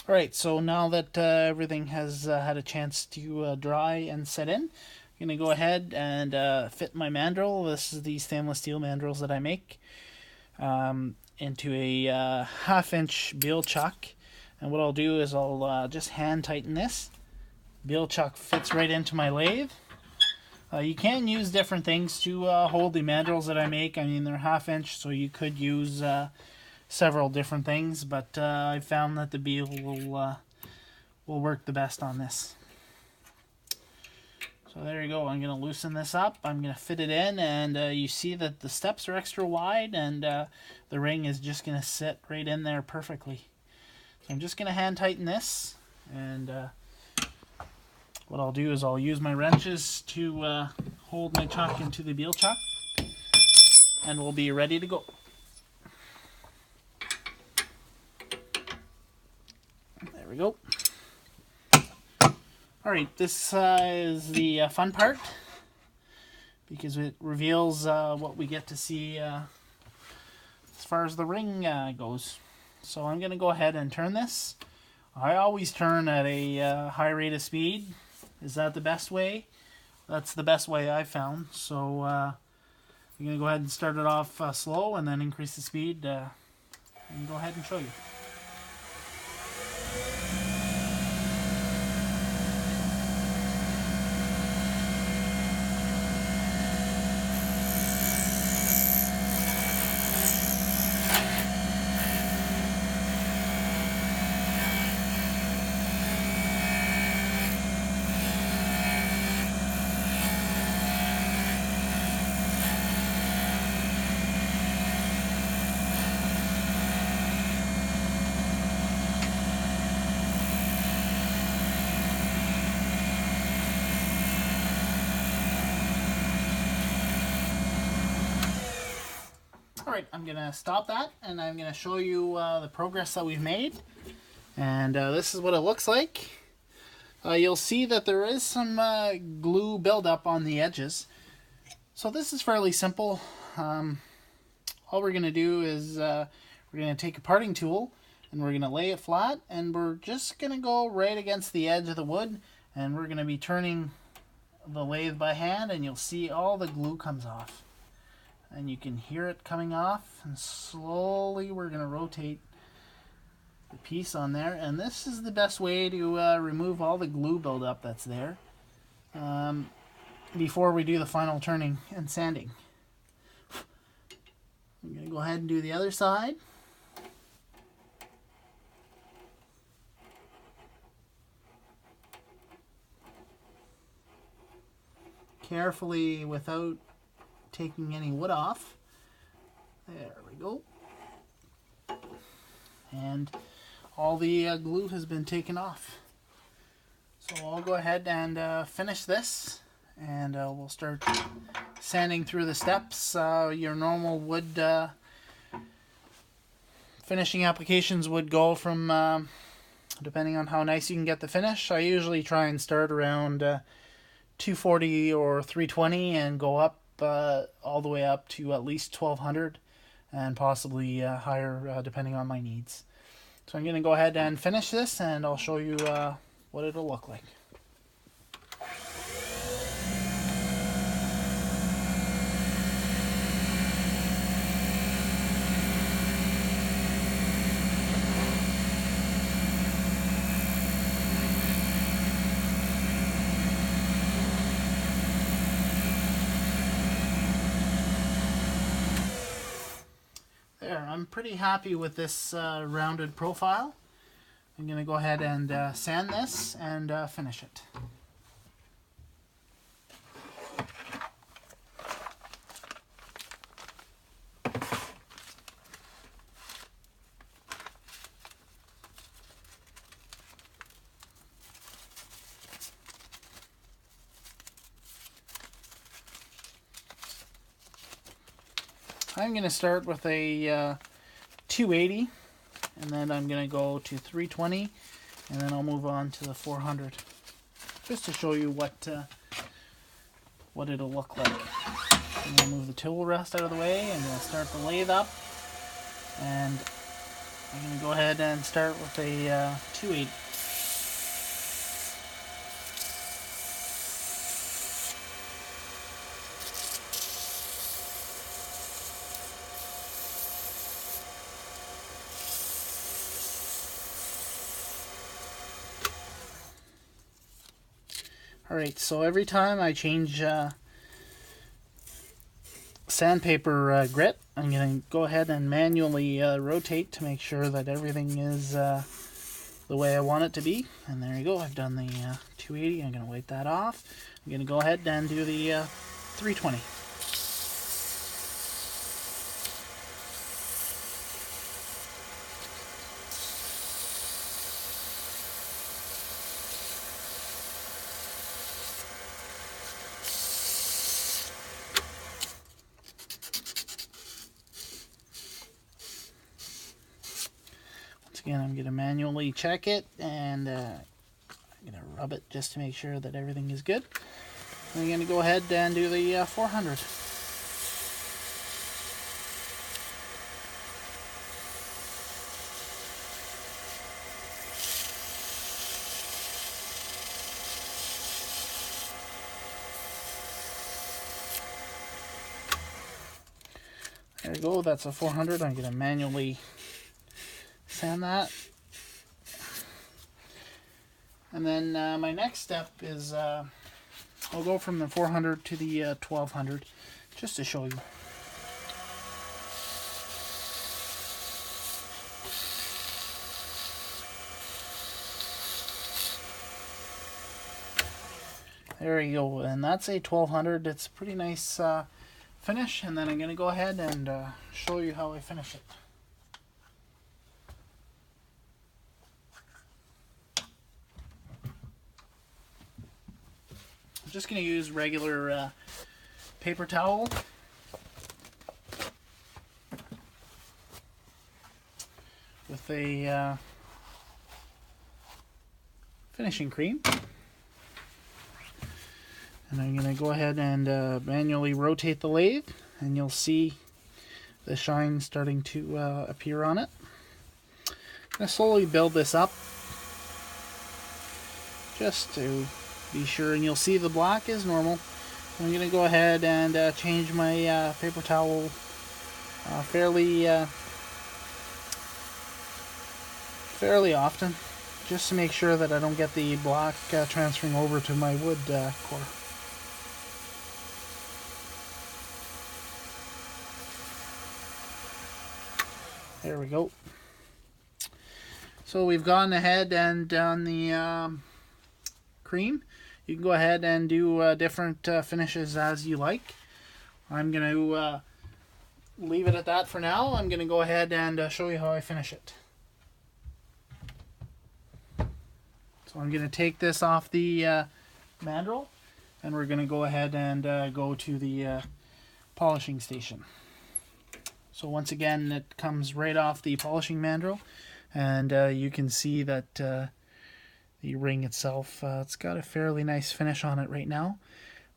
Alright, so now that everything has had a chance to dry and set in, I'm going to go ahead and fit my mandrel. This is the stainless steel mandrels that I make into a half-inch Beal chuck. And what I'll do is I'll just hand tighten this. Beal chuck fits right into my lathe. You can use different things to hold the mandrels that I make. I mean, they're half-inch, so you could use several different things, but I found that the Beal will work the best on this. So there you go. I'm going to loosen this up. I'm going to fit it in, and you see that the steps are extra wide, and the ring is just going to sit right in there perfectly. So I'm just going to hand tighten this, and what I'll do is I'll use my wrenches to hold my chuck into the Beal chuck, and we'll be ready to go. There we go. Alright, this is the fun part, because it reveals what we get to see as far as the ring goes. So I'm going to go ahead and turn this. I always turn at a high rate of speed. Is that the best way? That's the best way I've found. So I'm going to go ahead and start it off slow and then increase the speed and go ahead and show you. Alright, I'm going to stop that, and I'm going to show you the progress that we've made. And this is what it looks like. You'll see that there is some glue buildup on the edges. So this is fairly simple. All we're going to do is we're going to take a parting tool, and we're going to lay it flat, and we're just going to go right against the edge of the wood, and we're going to be turning the lathe by hand, and you'll see all the glue comes off. And you can hear it coming off, and slowly we're going to rotate the piece on there. And this is the best way to remove all the glue buildup that's there before we do the final turning and sanding. I'm going to go ahead and do the other side. Carefully, without taking any wood off. There we go. And all the glue has been taken off. So I'll go ahead and finish this, and we'll start sanding through the steps. Your normal wood finishing applications would go from, depending on how nice you can get the finish, I usually try and start around 240 or 320 and go up all the way up to at least 1200 and possibly higher depending on my needs. So I'm going to go ahead and finish this, and I'll show you what it'll look like. I'm pretty happy with this rounded profile. I'm going to go ahead and sand this and finish it. I'm going to start with a 280, and then I'm going to go to 320, and then I'll move on to the 400, just to show you what it'll look like. I'm going to move the tool rest out of the way, and we'll start the lathe up, and I'm going to go ahead and start with a 280. Alright, so every time I change sandpaper grit, I'm going to go ahead and manually rotate to make sure that everything is the way I want it to be. And there you go, I've done the 280. I'm going to wipe that off. I'm going to go ahead and do the 320. Again, I'm going to manually check it, and I'm going to rub it just to make sure that everything is good. I'm going to go ahead and do the 400. There we go, that's a 400. I'm going to manually sand that. And then my next step is I'll go from the 400 to the 1200 just to show you. There you go, and that's a 1200. It's a pretty nice finish, and then I'm going to go ahead and show you how I finish it. I'm just going to use regular paper towel with a finishing cream. And I'm going to go ahead and manually rotate the lathe, and you'll see the shine starting to appear on it. I'm going to slowly build this up just to be sure, and you'll see the black is normal. I'm going to go ahead and change my paper towel fairly often, just to make sure that I don't get the black transferring over to my wood core. There we go. So we've gone ahead and done the cream. You can go ahead and do different finishes as you like. I'm going to leave it at that for now. I'm going to go ahead and show you how I finish it. So I'm going to take this off the mandrel, and we're going to go ahead and go to the polishing station. So once again, it comes right off the polishing mandrel, and you can see that the ring itself, it's got a fairly nice finish on it right now.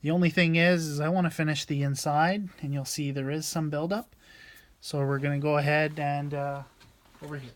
The only thing is I want to finish the inside, and you'll see there is some buildup. So we're going to go ahead and over here.